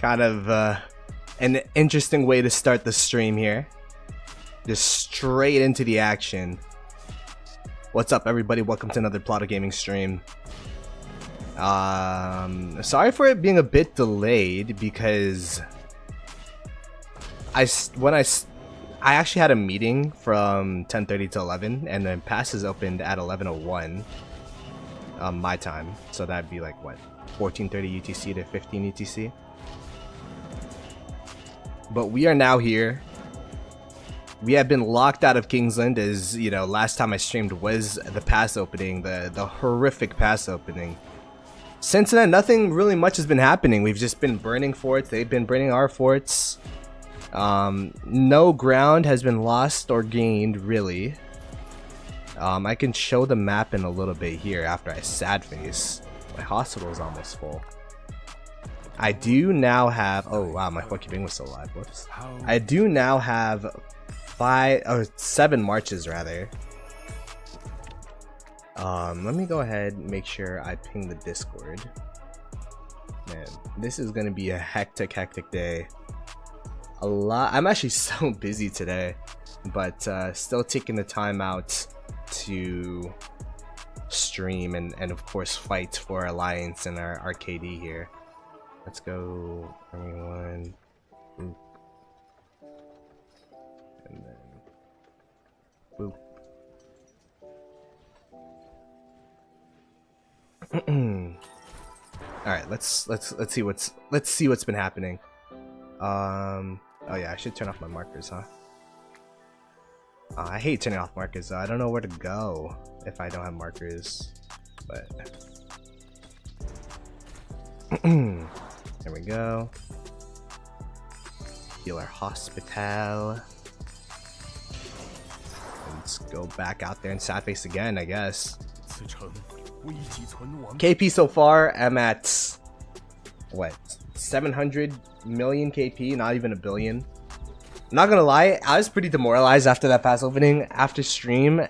Kind of an interesting way to start the stream here. Just straight into the action. What's up, everybody? Welcome to another Ploto Gaming stream. Sorry for it being a bit delayed because I actually had a meeting from 10:30 to 11, and then passes opened at 11:01 my time, so that'd be like what, 14:30 UTC to 15 UTC. But we are now here. We have been locked out of Kingsland, as you know. Last time I streamed was the pass opening, the horrific pass opening. Since then, nothing really much has been happening. We've just been burning forts. They've been burning our forts. No ground has been lost or gained, really. I can show the map in a little bit here after I sad face. My hospital is almost full. I do now have, oh wow, my Huaqiabing was still alive, whoops. I do now have 7 marches rather. Let me go ahead and make sure I ping the Discord. Man, this is gonna be a hectic day. I'm actually so busy today, but still taking the time out to stream and of course fight for Alliance and our RKD here. Let's go, everyone. Boop. And then boop. All right, let's see what's been happening. Oh yeah, I should turn off my markers, huh? I hate turning off markers though. I don't know where to go if I don't have markers, but there we go. Heal our hospital. Let's go back out there and sad face again, I guess. KP so far, I'm at what, 700 million KP, not even a billion. Not gonna lie, I was pretty demoralized after that pass opening. After stream,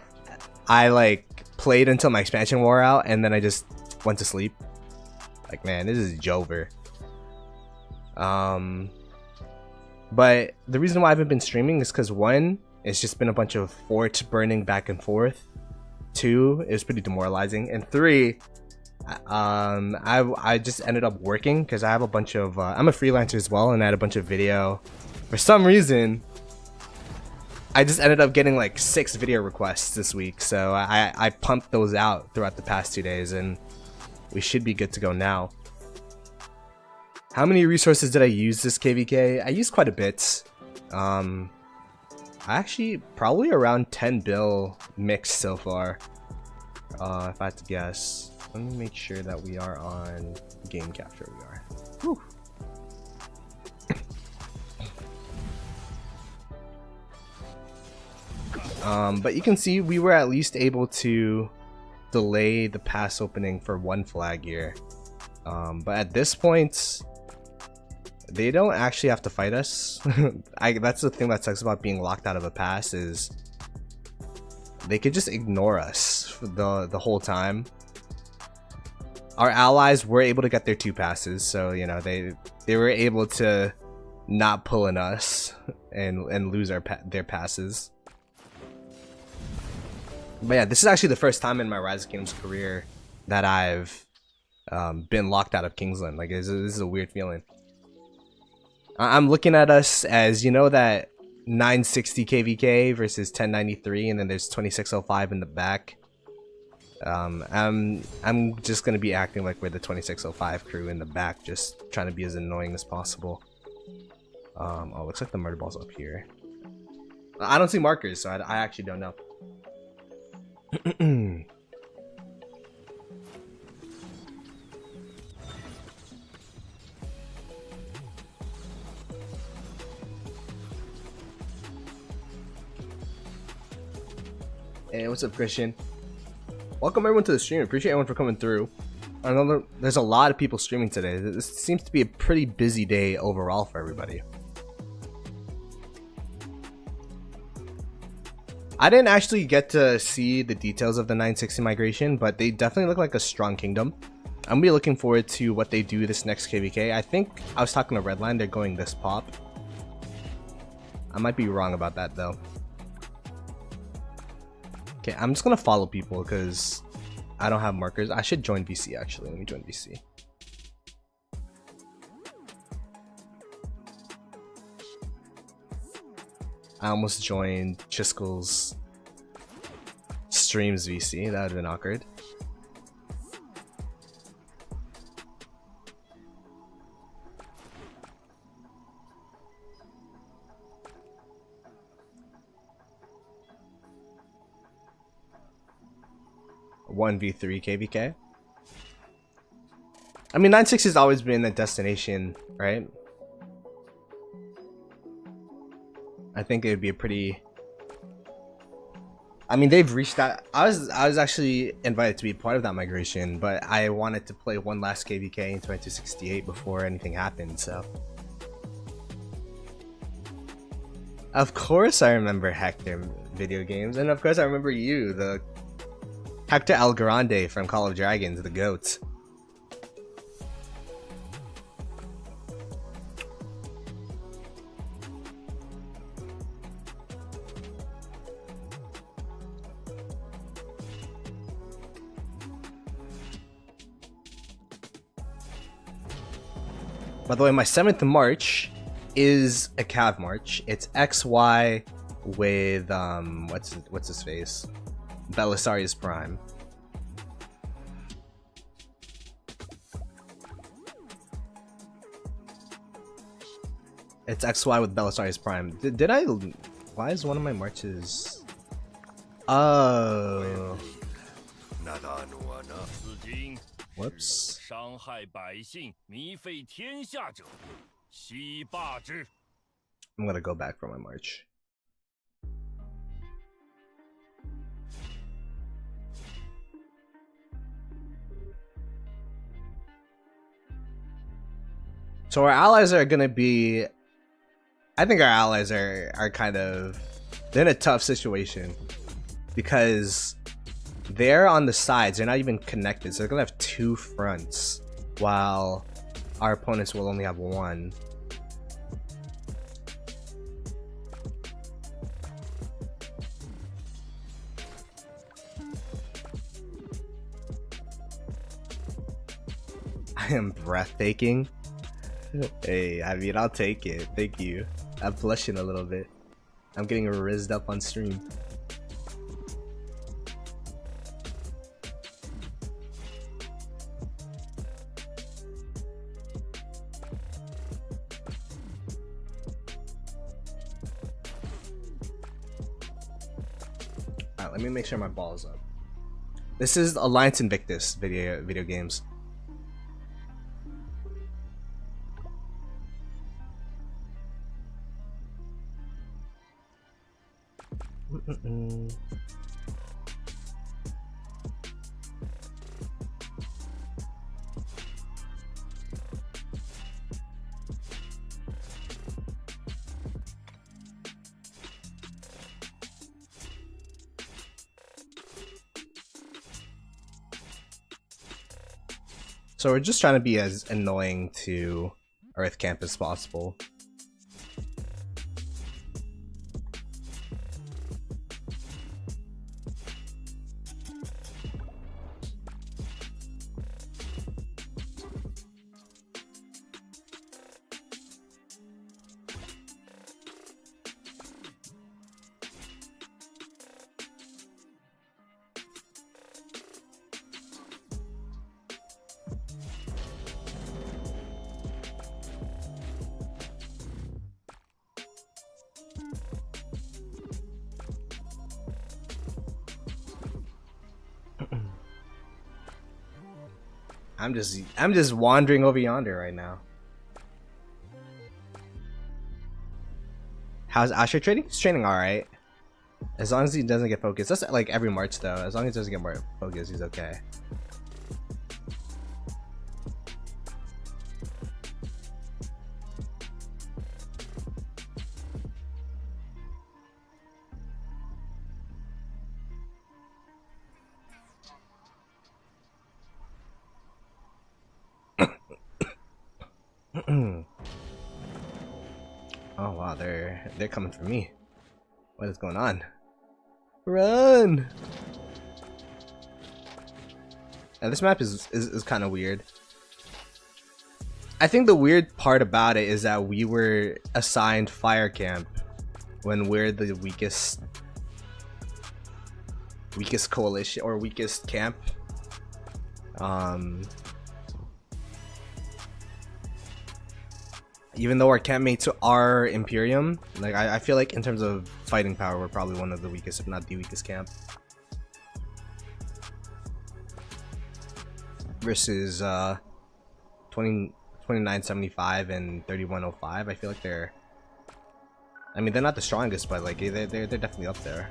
I like played until my expansion wore out, and then I just went to sleep. Like, man, this is Jover. But the reason why I haven't been streaming is because 1, it's just been a bunch of forts burning back and forth. 2, it was pretty demoralizing, and 3, I just ended up working because I have a bunch of I'm a freelancer as well, and I had a bunch of video. For some reason, I just ended up getting like 6 video requests this week, so I pumped those out throughout the past 2 days, and we should be good to go now. How many resources did I use this KVK? I used quite a bit. Actually, probably around 10 bill mixed so far. If I had to guess. Let me make sure that we are on game capture. We are. Whew. But you can see we were at least able to delay the pass opening for 1 flag here. But at this point, they don't actually have to fight us. That's the thing that sucks about being locked out of a pass, is they could just ignore us the whole time. Our allies were able to get their 2 passes, so you know they were able to not pull in us and lose their passes. But yeah, this is actually the first time in my Rise of Kingdoms career that I've been locked out of Kingsland. Like, this is a weird feeling. I'm looking at us as, you know, that 960 KVK versus 1093, and then there's 2605 in the back. I'm just gonna be acting like we're the 2605 crew in the back, just trying to be as annoying as possible. Oh, looks like the murder ball's up here. I don't see markers, so I actually don't know. Hey, what's up, Christian? Welcome everyone to the stream. Appreciate everyone for coming through. I know there's a lot of people streaming today. This seems to be a pretty busy day overall for everybody. I didn't actually get to see the details of the 960 migration, but they definitely look like a strong kingdom. I'm gonna be looking forward to what they do this next KVK. I think I was talking to Redline, they're going this pop. I might be wrong about that though. Okay, I'm just gonna follow people because I don't have markers. I should join VC actually. Let me join VC. I almost joined Chiskel's streams VC. That would have been awkward. One v3 KVK. I mean, 960 has always been a destination, right? I think it would be a pretty. I mean, they've reached that. I was actually invited to be part of that migration, but I wanted to play one last KVK in 2268 before anything happened. So, of course, I remember Hector video games, and of course, I remember you, the Hector El Grande from Call of Dragons, the GOAT. By the way, my 7th March is a Cav March. It's XY with what's his face? Belisarius Prime. It's XY with Belisarius Prime. Did I? Why is one of my marches? Oh. Whoops. I'm gonna go back for my march. So our allies are gonna be. I think our allies are kind of. They're in a tough situation because they're on the sides. They're not even connected, so they're gonna have 2 fronts, while our opponents will only have 1. I am breathtaking. Hey, I mean, I'll take it. Thank you. I'm blushing a little bit. I'm getting rizzed up on stream. Alright, let me make sure my ball is up. This is Alliance Invictus video games. So we're just trying to be as annoying to Earth Camp as possible. I'm just wandering over yonder right now. How's Asher trading? He's trading alright. As long as he doesn't get focused. That's like every March though. As long as he doesn't get more focused, he's okay. Oh wow, they're coming for me. What is going on? Run! And this map is kind of weird. I think the weird part about it is that we were assigned fire camp when we're the weakest coalition or weakest camp. Even though our campmates are Imperium, like I feel like in terms of fighting power, we're probably one of the weakest, if not the weakest camp. Versus 2975 and 3105. I feel like they're, I mean, they're not the strongest, but like they're definitely up there.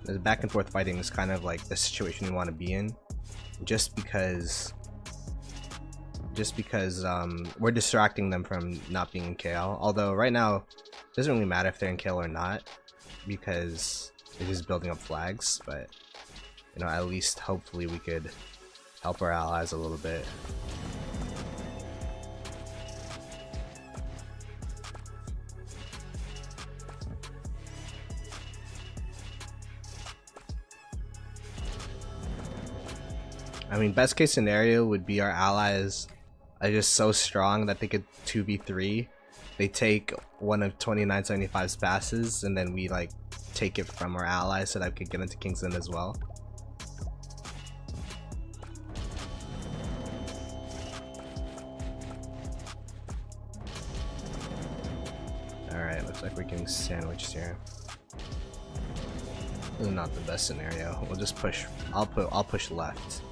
The back and forth fighting is kind of like the situation you want to be in, just because we're distracting them from not being in KL. Although right now it doesn't really matter if they're in KL or not, because it is building up flags. But you know, at least hopefully we could help our allies a little bit. I mean, best case scenario would be our allies are just so strong that they could 2v3. They take one of 2975's passes, and then we like take it from our allies so that we could get into Kingsland as well. Alright, looks like we're getting sandwiched here. This is not the best scenario. We'll just push. I'll push left.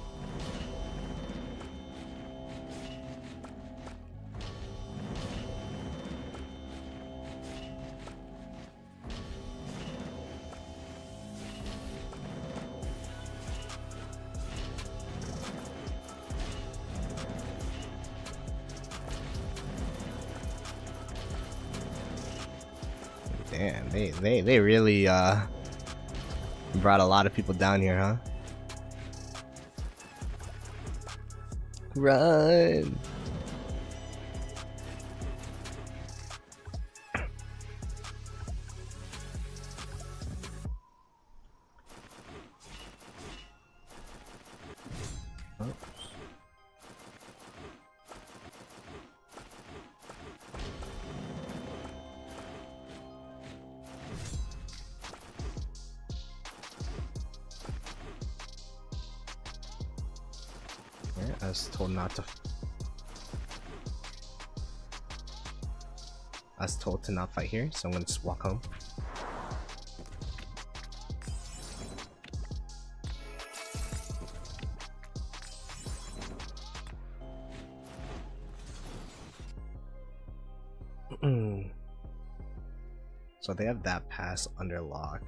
Damn, they really brought a lot of people down here, huh? Run! I was told not to. I was told to not fight here, so I'm gonna just walk home. So they have that pass under lock.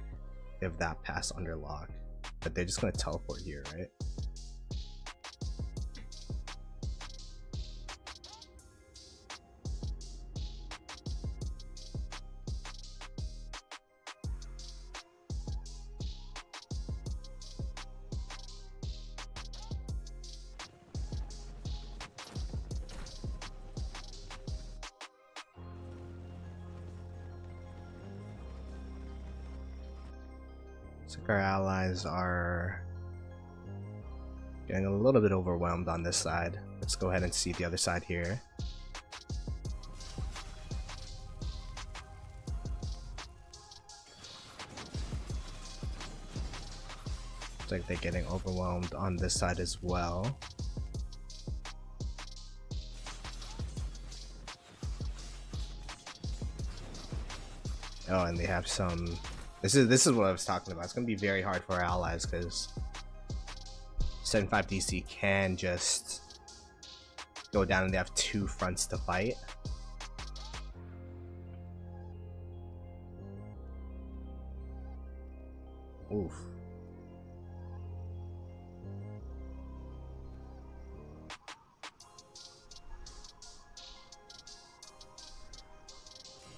They have that pass under lock, but they're just gonna teleport here, right? Looks like our allies are getting a little bit overwhelmed on this side. Let's go ahead and see the other side here. Looks like they're getting overwhelmed on this side as well. Oh, and they have some. This is what I was talking about. It's gonna be very hard for our allies because 75 DC can just go down and they have two fronts to fight. Oof.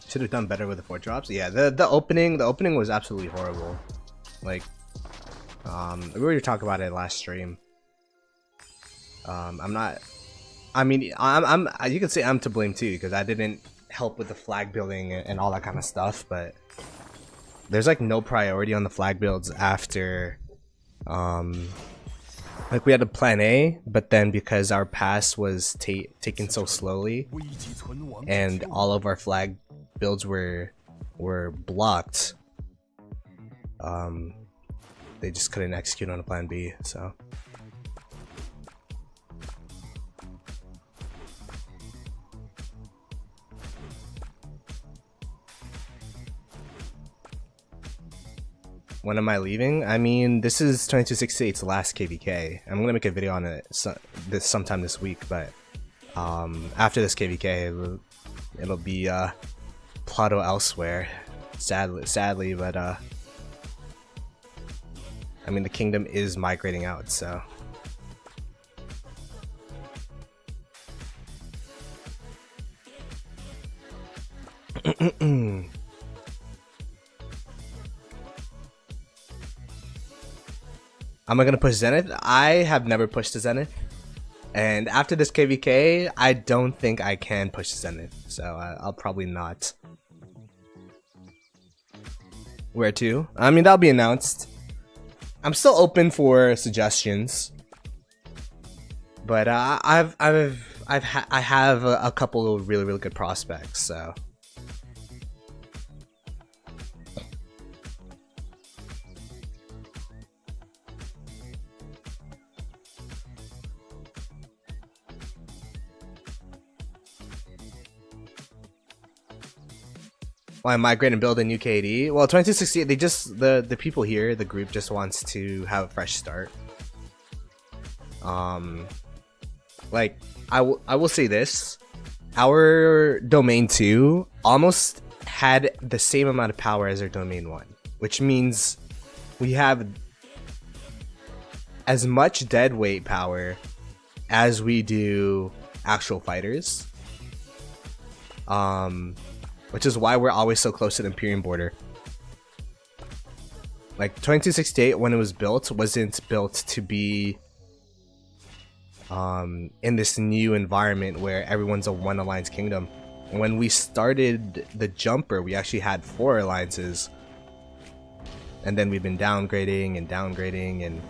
Should have done better with the 4 drops. Yeah, the opening was absolutely horrible. Like, we were talking about it last stream. I'm not. I mean, you can say I'm to blame too, because I didn't help with the flag building and all that kind of stuff. But there's like no priority on the flag builds after, like we had a plan A, but then because our pass was taken so slowly, and all of our flag builds were blocked, they just couldn't execute on a plan B. So. When am I leaving? I mean, this is 2268's last KVK. I'm gonna make a video on it sometime this week, but after this KVK, it'll be Ploto elsewhere. Sadly, but I mean, the kingdom is migrating out, so. Am I gonna push Zenith? I have never pushed to Zenith, and after this KVK, I don't think I can push Zenith, so I'll probably not. Where to? I mean, that'll be announced. I'm still open for suggestions, but I have a couple of really good prospects, so. Why migrate and build a new KD? Well, 2268, they just the people here, the group just wants to have a fresh start. Like I will say this, our domain 2 almost had the same amount of power as our domain 1, which means we have as much dead weight power as we do actual fighters. Which is why we're always so close to the Imperium border. Like 2268, when it was built, wasn't built to be in this new environment where everyone's a one alliance kingdom. When we started the jumper, we actually had 4 alliances, and then we've been downgrading, and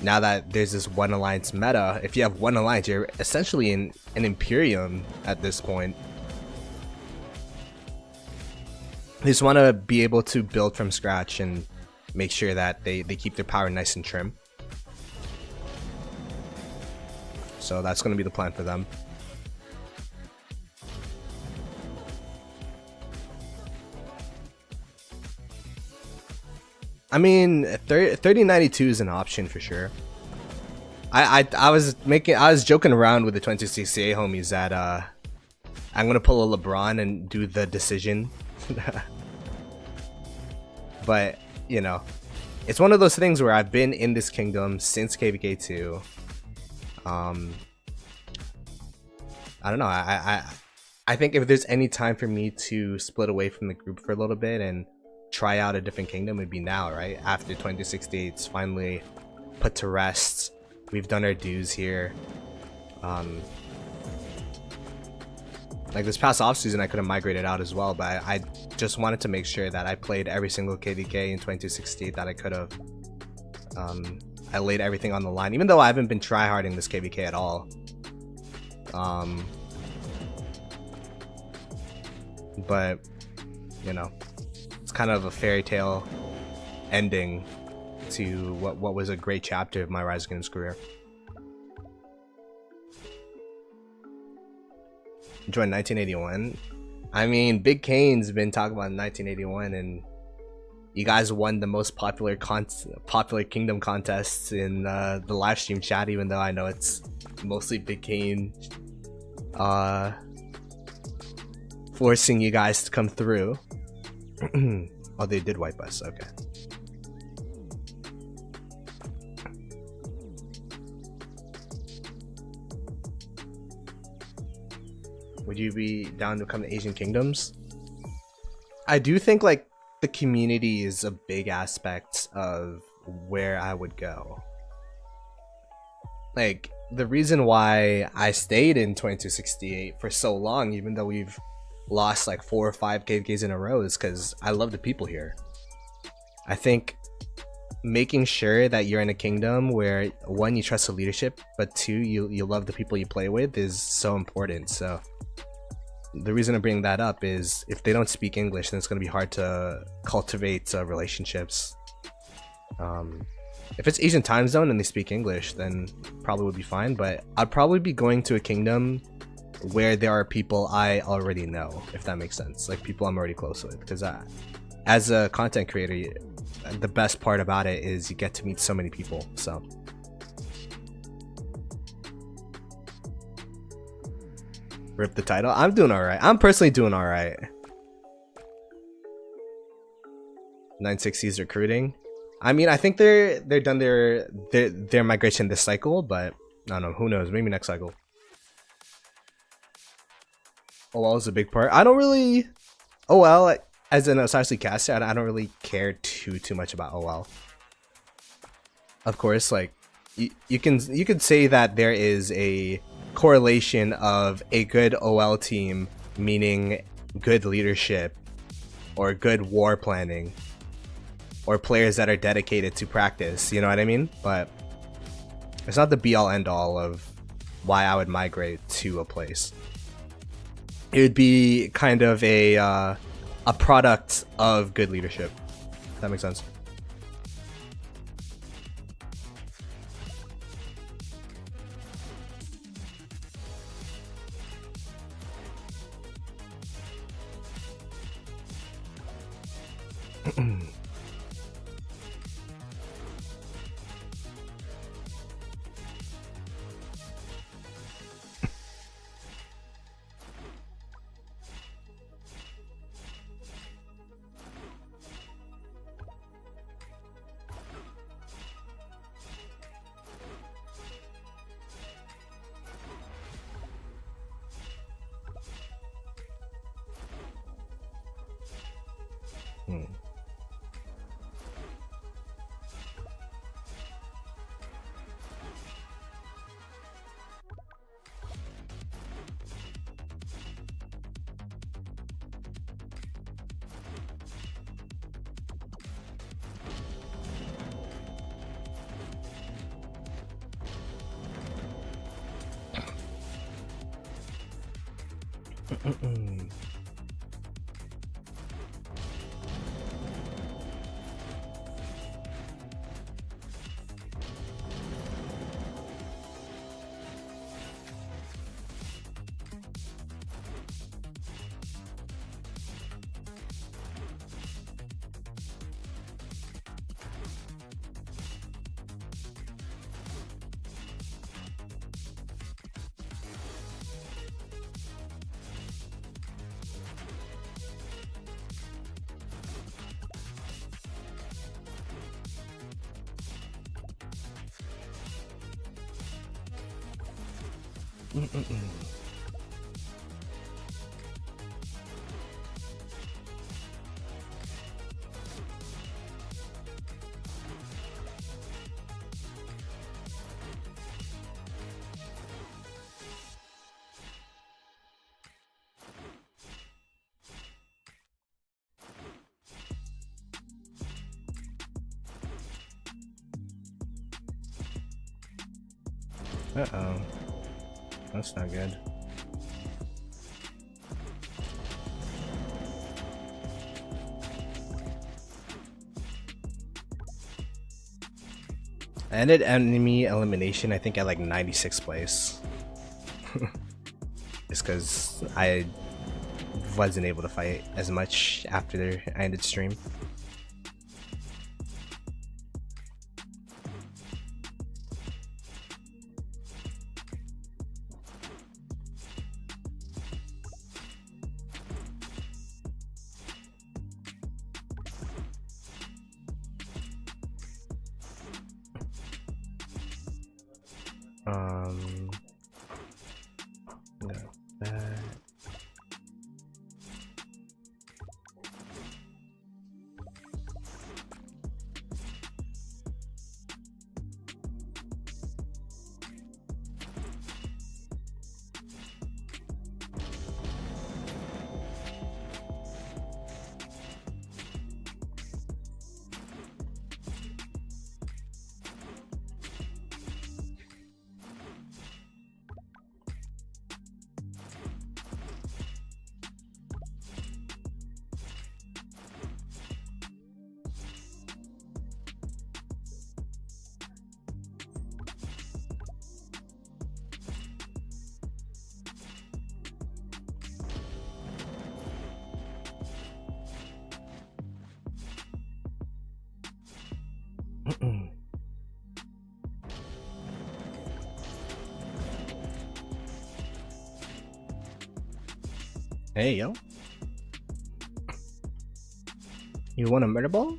now that there's this one alliance meta, if you have one alliance, you're essentially in an Imperium at this point. They just want to be able to build from scratch and make sure that they keep their power nice and trim. So that's going to be the plan for them. I mean, 3092 is an option for sure. I was joking around with the 2268 homies that I'm gonna pull a LeBron and do the decision. But you know, it's one of those things where I've been in this kingdom since KVK 2. I don't know. I think if there's any time for me to split away from the group for a little bit and try out a different kingdom, it'd be now, right? After 2068's finally put to rest, we've done our dues here. Like this past off season, I could have migrated out as well, but I just wanted to make sure that I played every single KVK in 2068 that I could have. I laid everything on the line, even though I haven't been tryharding this KVK at all. But you know, it's kind of a fairy tale ending to what was a great chapter of my Rise of Kingdoms career. Joined 1981. I mean, Big Kane's been talking about 1981, and you guys won the most popular kingdom contests in the live stream chat, even though I know it's mostly Big Kane forcing you guys to come through. Oh, they did wipe us. Okay. Would you be down to come to Asian Kingdoms? I do think like the community is a big aspect of where I would go. Like the reason why I stayed in 2268 for so long, even though we've lost like 4 or 5 KVKs in a row, is because I love the people here. I think making sure that you're in a kingdom where 1, you trust the leadership, but 2, you love the people you play with is so important. So the reason I bring that up is if they don't speak English, then it's going to be hard to cultivate relationships. If it's Asian time zone and they speak English, then probably would be fine, but I'd probably be going to a kingdom where there are people I already know, if that makes sense, like people I'm already close with, because as a content creator, the best part about it is you get to meet so many people. So rip the title. I'm doing all right. I'm personally doing all right. 960's recruiting. I mean, I think they're done their migration this cycle, but I don't know. Who knows? Maybe next cycle. OL is a big part. I don't really OL as an Osasui caster. I don't really care too much about OL. Of course, like you can say that there is a correlation of a good OL team meaning good leadership or good war planning or players that are dedicated to practice, you know what I mean? But it's not the be-all end-all of why I would migrate to a place. It would be kind of a product of good leadership. If that makes sense. Uh-oh. That's not good. I ended enemy elimination, I think, at like 96th place. It's because I wasn't able to fight as much after I ended stream. Hey, yo. You want a murder ball?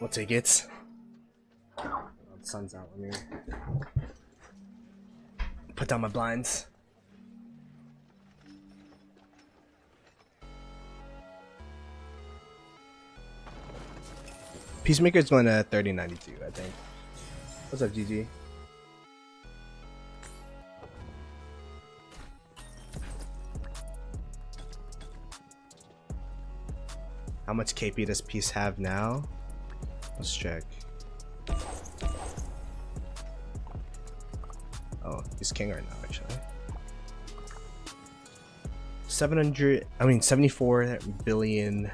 We'll take it. Oh, the sun's out. Let me put down my blinds. Peacemaker's going to 3092, I think. What's up, GG? How much KP does Peace have now? Let's check. Oh, he's king right now, actually. 74 billion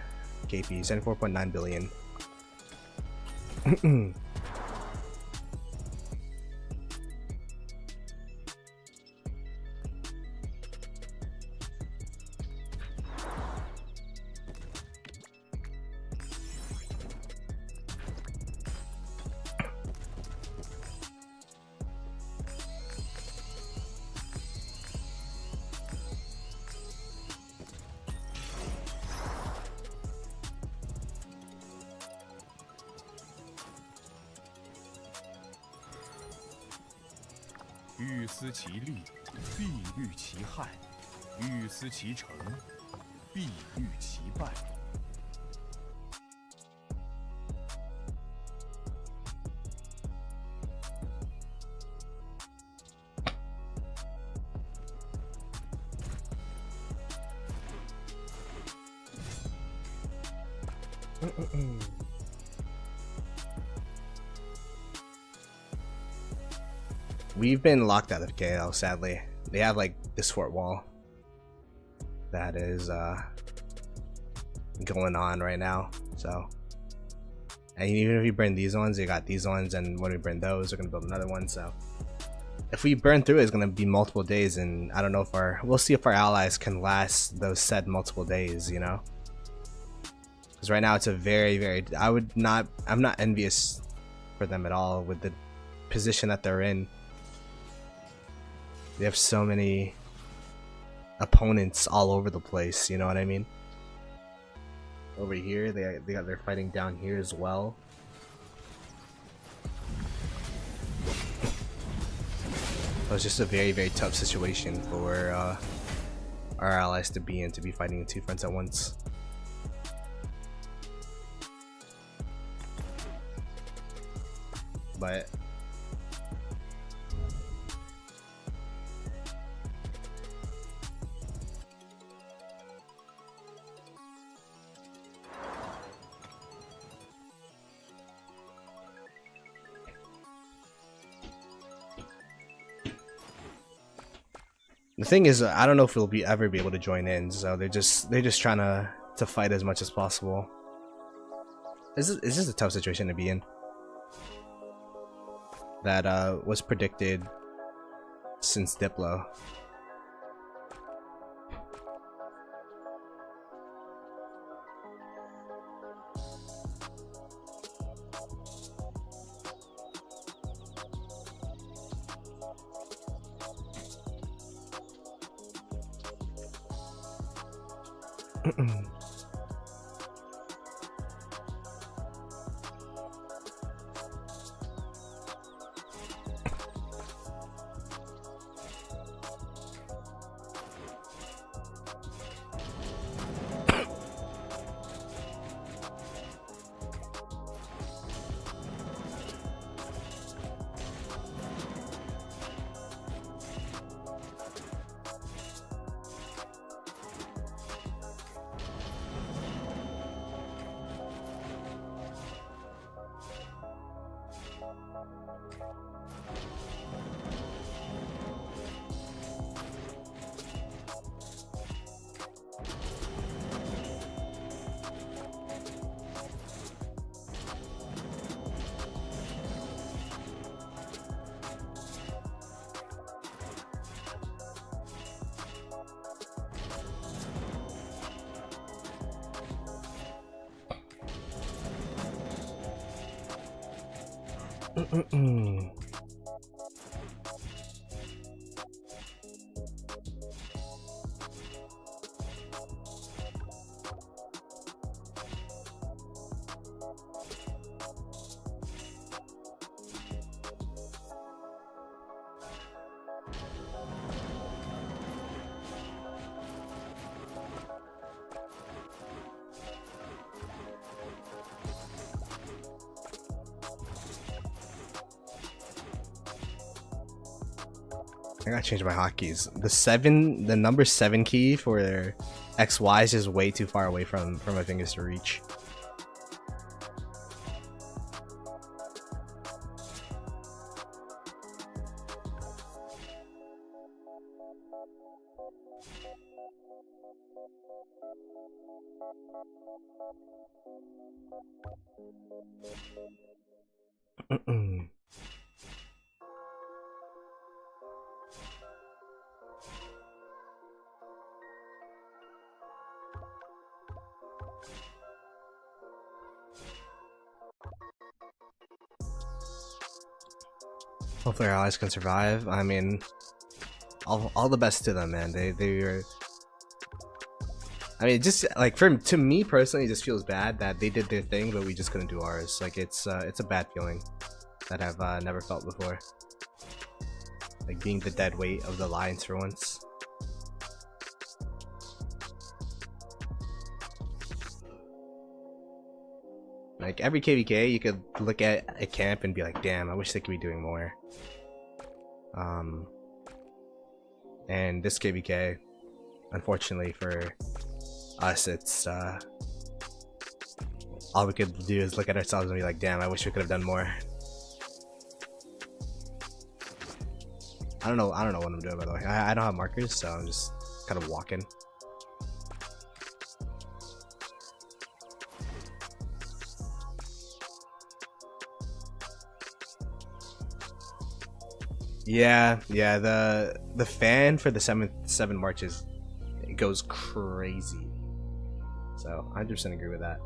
KP, 74.9 billion.欲思其利，必虑其害；欲思其成，必虑其败。We've been locked out of KL, sadly. They have like this fort wall that is going on right now. So, and even if we burn these ones, they got these ones, and when we burn those, we're gonna build another one. So, if we burn through it, it's gonna be multiple days, and I don't know if we'll see if our allies can last those said multiple days, you know? Because right now it's a very, I'm not envious for them at all with the position that they're in. They have so many opponents all over the place, you know what I mean? Over here, they're fighting down here as well. So it's just a very tough situation for our allies to be in, to be fighting in two fronts at once. But the thing is, I don't know if we'll ever be able to join in, so they're just trying to fight as much as possible. This is a tough situation to be in. That was predicted since Diplo. I gotta change my hotkeys. The number 7 key for XY is just way too far away from my fingers to reach. Hopefully our allies can survive. I mean, all the best to them, man. They were. I mean, just like to me personally, it just feels bad that they did their thing, but we just couldn't do ours. Like it's a bad feeling that I've never felt before. Like being the dead weight of the Alliance for once. Like every KVK, you could look at a camp and be like, "Damn, I wish they could be doing more." And this KVK, unfortunately for us, it's all we could do is look at ourselves and be like, "Damn, I wish we could have done more." I don't know what I'm doing, by the way. I don't have markers, so I'm just kind of walking. Yeah, the fan for the 7 marches, it goes crazy. So 100% agree with that.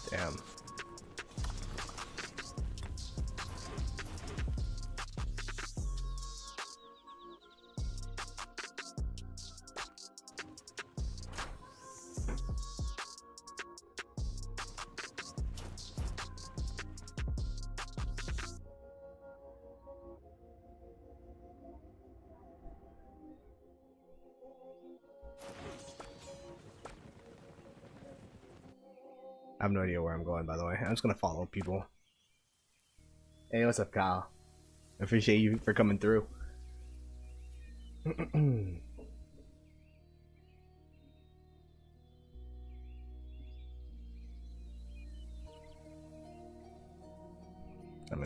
Damn. I have no idea where I'm going, by the way. I'm just gonna follow people. Hey, what's up, Kyle? I appreciate you for coming through. I mean,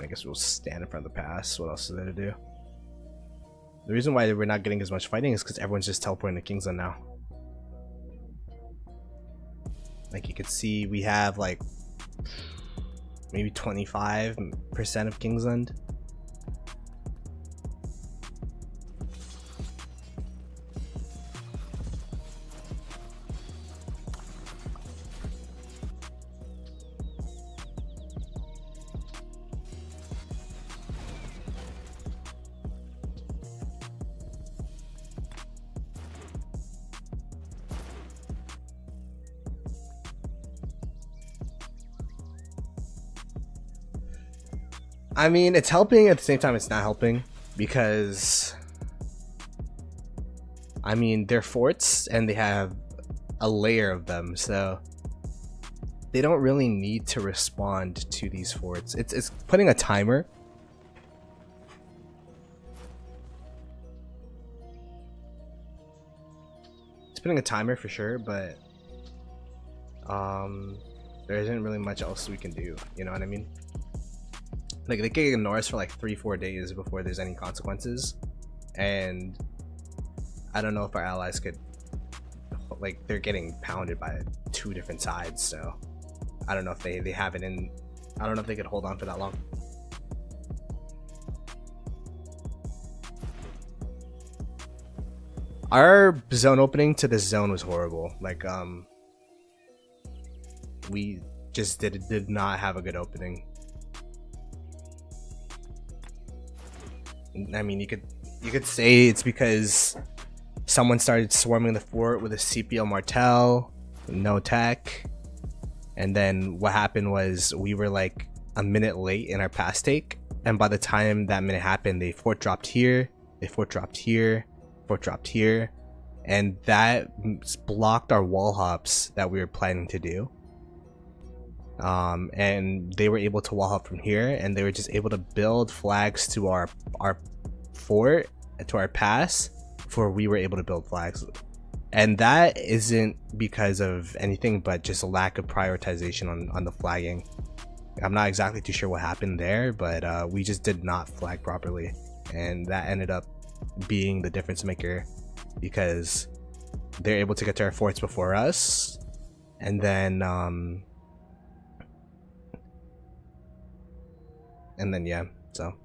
I guess we'll stand in front of the pass. What else is there to do? The reason why we're not getting as much fighting is because everyone's just teleporting to Kingsland now. Like you could see, we have like maybe 25% of Kingsland. I mean, it's helping, at the same time it's not helping, because I mean, they're forts and they have a layer of them, so they don't really need to respond to these forts. It's putting a timer. It's putting a timer for sure, but there isn't really much else we can do, you know what I mean? Like, they can ignore us for like 3-4 days before there's any consequences, and I don't know if our allies could, like, they're getting pounded by 2 different sides, so I don't know if they have it in, I don't know if they could hold on for that long. Our zone opening to this zone was horrible. Like, we just did not have a good opening. I mean, you could say it's because someone started swarming the fort with a CPL Martel, no tech, and then what happened was we were like a minute late in our pass take, and by the time that minute happened, they fort dropped here, they fort dropped here, fort dropped here, and that blocked our wall hops that we were planning to do. And they were able to wall hop from here, and they were just able to build flags to our fort, to our pass, before we were able to build flags. And that isn't because of anything but just a lack of prioritization on the flagging. I'm not exactly too sure what happened there, but we just did not flag properly, and that ended up being the difference maker, because they're able to get to our forts before us, and then yeah, so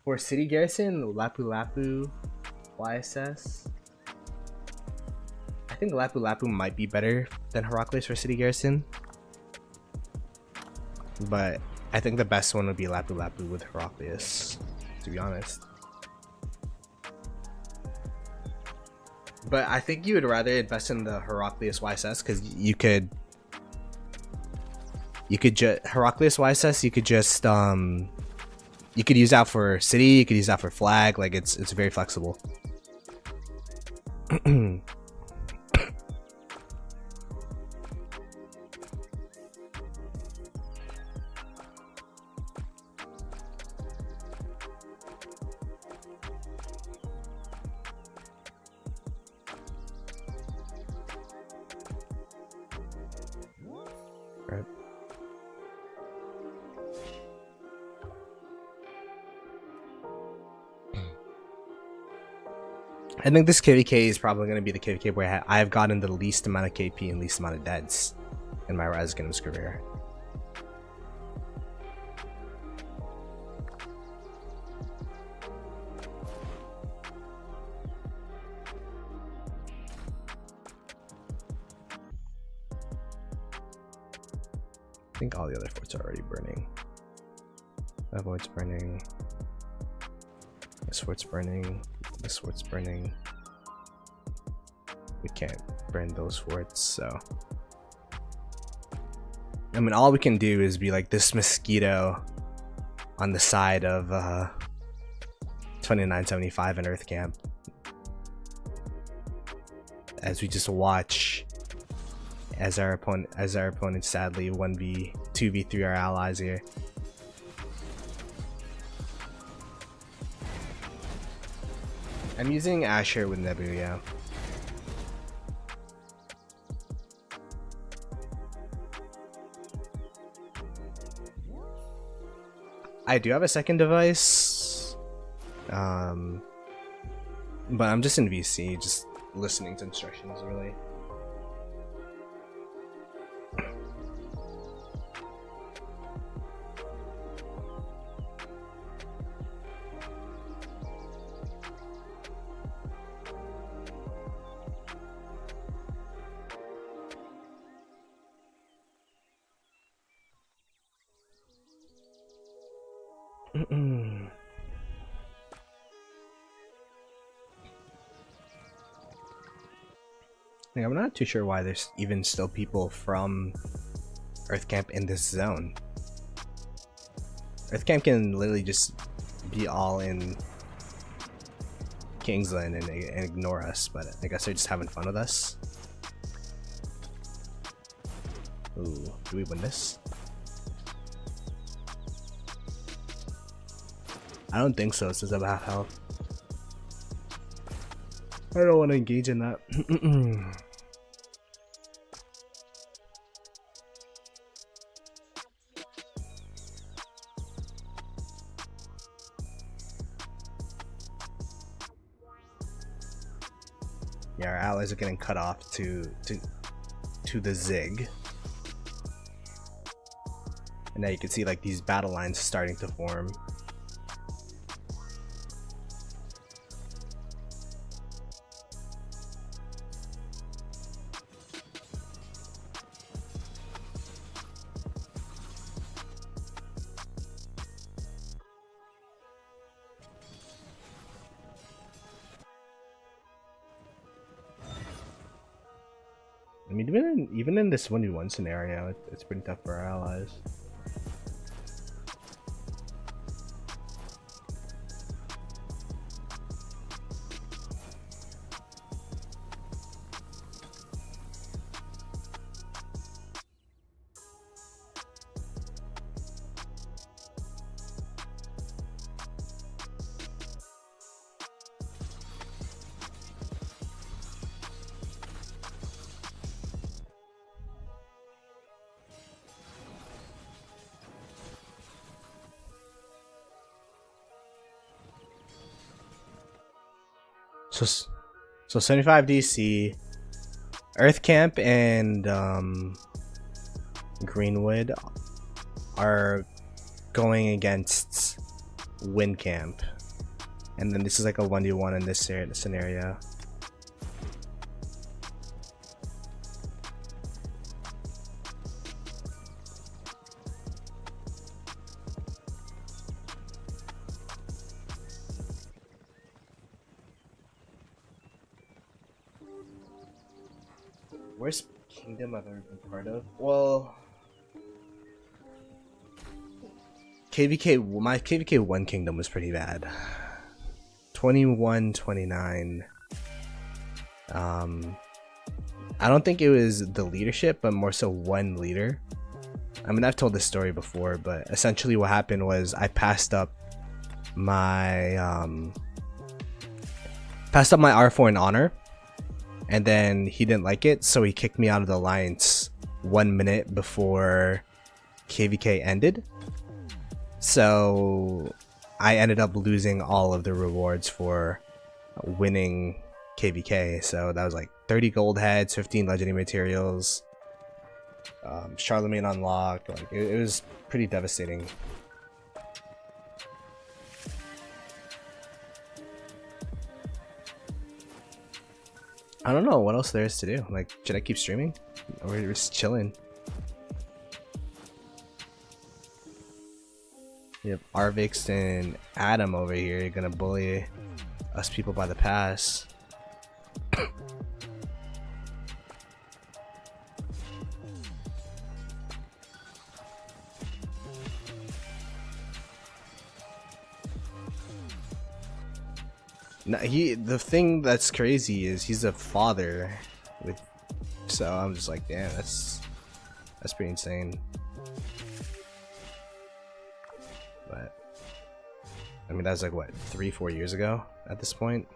for city garrison, Lapu Lapu YSS, I think Lapu Lapu might be better than Heraclius for city garrison, but I think the best one would be Lapu Lapu with Heraclius, to be honest. But I think you would rather invest in the Heraclius YSS, because you could just Heraclius YSS, you could just you could use that for city, you could use that for flag, like it's very flexible. Right. I think this KVK is probably going to be the KVK where I have gotten the least amount of KP and least amount of deads in my Rise Games career. I think all the other forts are already burning. That fort's burning. This fort's burning. This fort's burning. We can't burn those forts, so I mean, all we can do is be like this mosquito on the side of 2975 and Earth Camp, as we just watch as our opponent sadly 2v3 our allies here. I'm using Asher with Nebu, yeah. I do have a second device, but I'm just in VC, just listening to instructions, really. I'm not too sure why there's even still people from Earth Camp in this zone. Earth Camp can literally just be all in Kingsland and ignore us, but I guess they're just having fun with us. Ooh, do we win this? I don't think so. This is about health. I don't want to engage in that. Yeah, our allies are getting cut off to the Zig. And now you can see like these battle lines starting to form. I mean, even in this 1v1 scenario, it's pretty tough for our allies. So 75 DC, Earth Camp and Greenwood are going against Wind Camp, and then this is like a 1v1 in this scenario. Worst kingdom I've ever been part of? Well, my KVK 1 kingdom was pretty bad. 21, 29. I don't think it was the leadership, but more so one leader. I mean, I've told this story before, but essentially what happened was I passed up my R4 in honor. And then he didn't like it, so he kicked me out of the alliance 1 minute before KVK ended. So I ended up losing all of the rewards for winning KVK. So that was like 30 gold heads, 15 legendary materials, Charlemagne unlocked. Like it was pretty devastating. I don't know what else there is to do. Like, should I keep streaming? Or we're just chilling? You have Arvix and Adam over here. You're gonna bully us people by the pass. No, the thing that's crazy is he's a father with, so I'm just like, damn, that's pretty insane. But I mean, that's like what, 3-4 years ago at this point.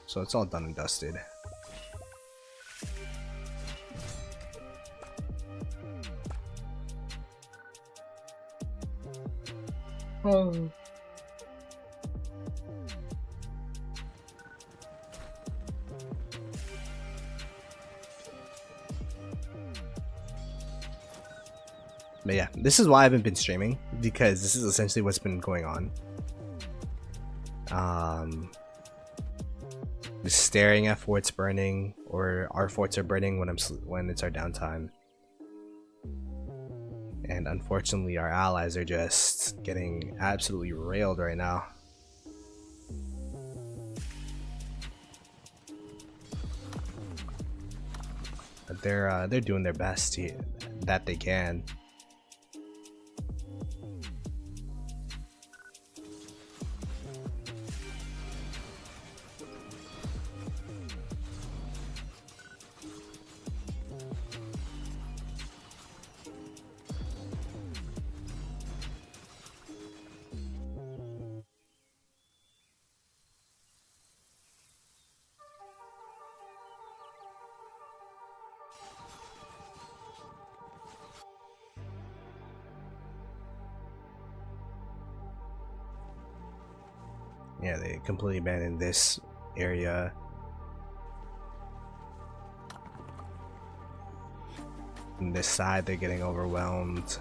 So it's all done and dusted. Oh. But yeah, this is why I haven't been streaming, because this is essentially what's been going on. Just staring at forts burning, or our forts are burning when it's our downtime. And unfortunately, our allies are just getting absolutely railed right now. But they're doing their best that they can. Yeah, they completely abandoned this area. On this side, they're getting overwhelmed.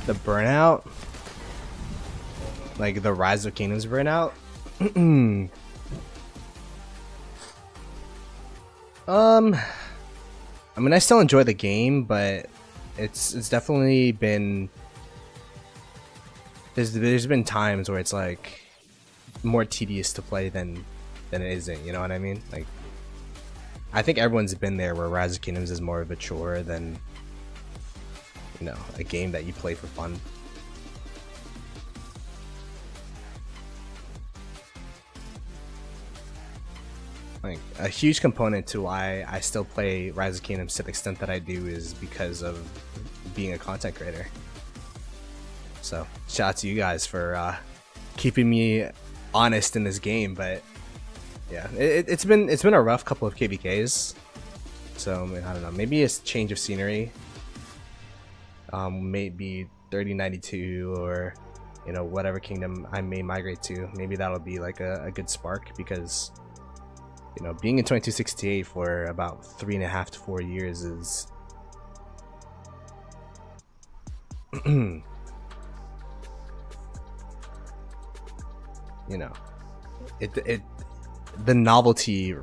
The Burnout? Like the Rise of Kingdoms Burnout? I mean, I still enjoy the game, but it's definitely been there's been times where it's like more tedious to play than it isn't, you know what I mean? Like, I think everyone's been there where Rise of Kingdoms is more of a chore than, you know, a game that you play for fun. Like, a huge component to why I still play Rise of Kingdoms to the extent that I do is because of being a content creator. So shout out to you guys for keeping me honest in this game. But yeah, it's been a rough couple of KVKs. So I mean, I don't know, maybe a change of scenery. Maybe 3092 or, you know, whatever kingdom I may migrate to. Maybe that'll be like a good spark, because, you know, being in 2268 for about 3.5 to 4 years is you know, the novelty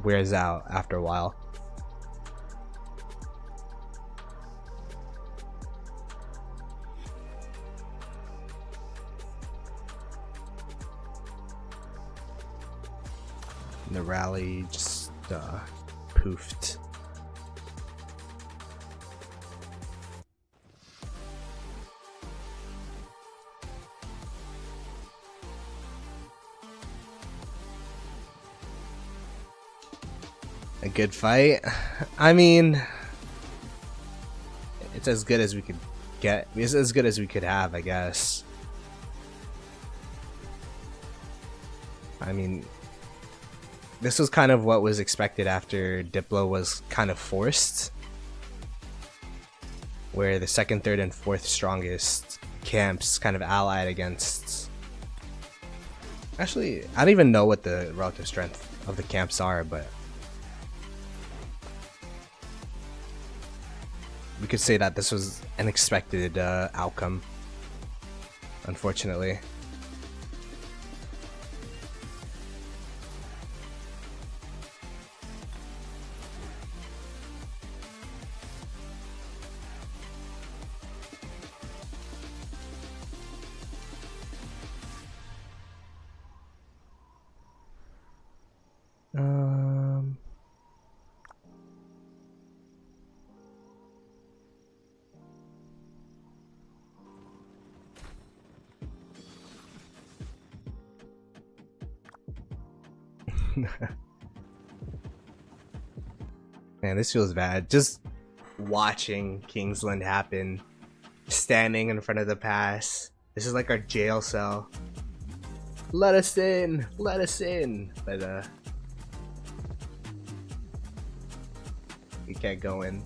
wears out after a while. The rally just poofed. A good fight? I mean, it's as good as we could get. It's as good as we could have, I guess. I mean, this was kind of what was expected after Diplo was kind of forced, where the second, third, and fourth strongest camps kind of allied against. Actually, I don't even know what the relative strength of the camps are, but we could say that this was an expected outcome, unfortunately. Man, this feels bad. Just watching Kingsland happen, standing in front of the pass. This is like our jail cell. Let us in, let us in. But we can't go in.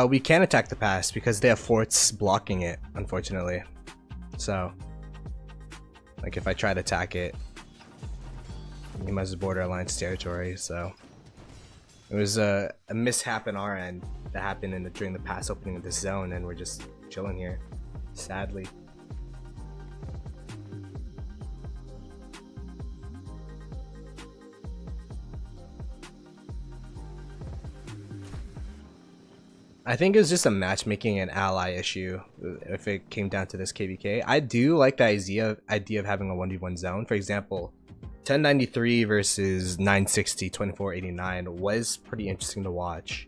We can't attack the pass because they have forts blocking it, unfortunately. So, like, if I try to attack it, he must border alliance territory. So, it was a mishap on our end that happened during the pass opening of this zone, and we're just chilling here, sadly. I think it was just a matchmaking and ally issue if it came down to this KVK. I do like the idea of having a 1v1 zone. For example, 1093 versus 960 2489 was pretty interesting to watch.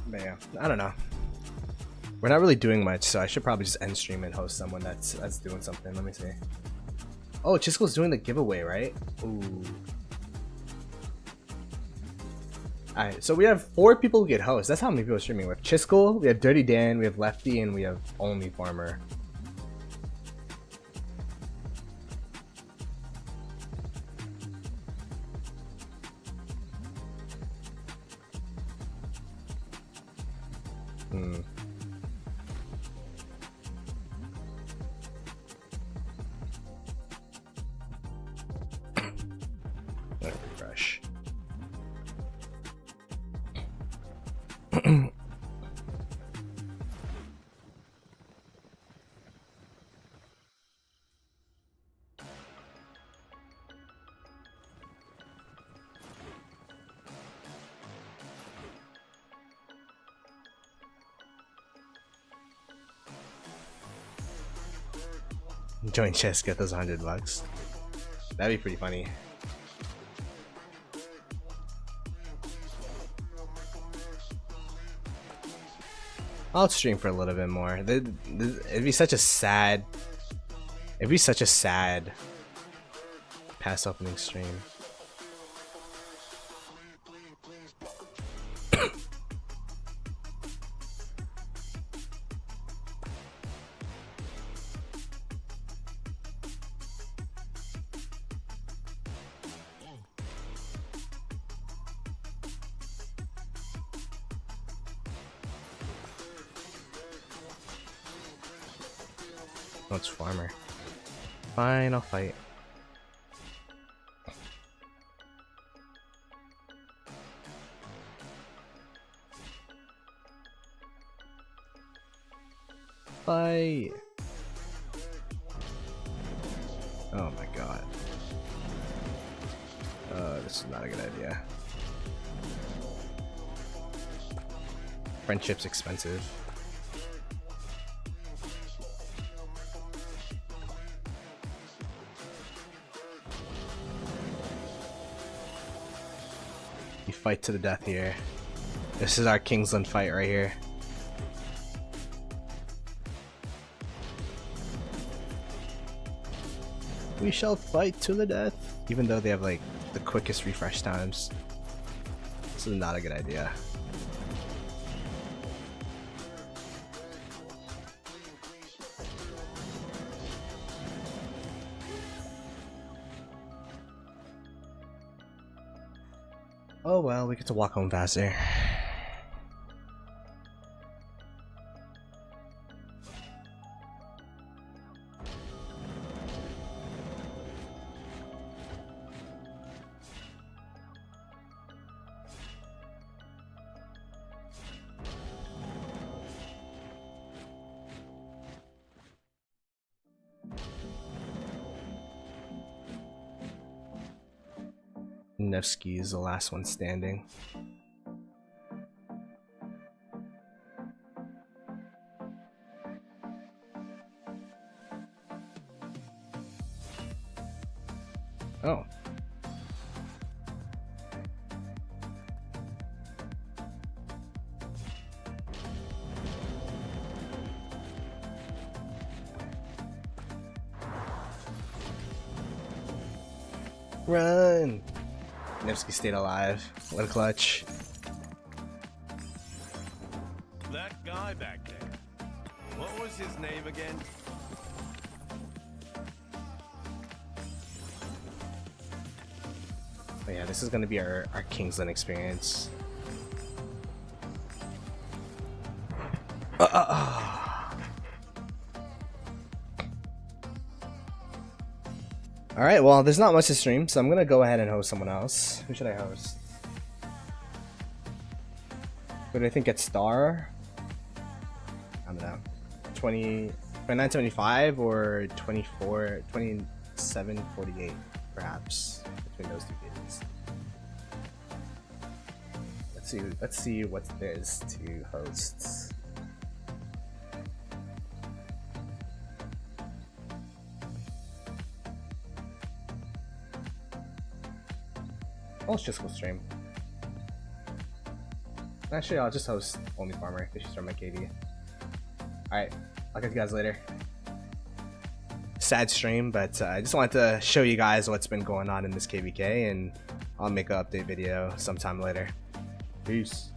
But yeah, I don't know. We're not really doing much, so I should probably just end stream and host someone that's doing something. Let me see. Oh, Chisco's doing the giveaway, right? Ooh. Alright, so we have 4 people who get host. That's how many people are streaming. We have Chisco, we have Dirty Dan, we have Lefty, and we have Only Farmer. Let me refresh. Join chess, get those $100. That'd be pretty funny. I'll stream for a little bit more. It'd be such a sad. It'd be such a sad pass opening stream. Oh, it's Farmer. Fine, I'll fight. Fight. Oh my god. This is not a good idea. Friendship's expensive. You fight to the death here. This is our Kingsland fight right here. We shall fight to the death. Even though they have like the quickest refresh times. This is not a good idea. Oh well, we get to walk home faster. Nevsky is the last one standing. Oh. Run! Nevsky stayed alive. What a clutch. That guy back there. What was his name again? Oh yeah, this is gonna be our Kingsland experience. Alright, well, there's not much to stream, so I'm gonna go ahead and host someone else. Who should I host? Who do I think gets star? I don't know. 2975 or 2748, perhaps, between those two games. Let's see what there is to host. Well, let's just go stream. Actually, I'll just host Only Farmer if you start my KD. Alright, I'll catch you guys later. Sad stream, but I just wanted to show you guys what's been going on in this KVK, and I'll make an update video sometime later. Peace.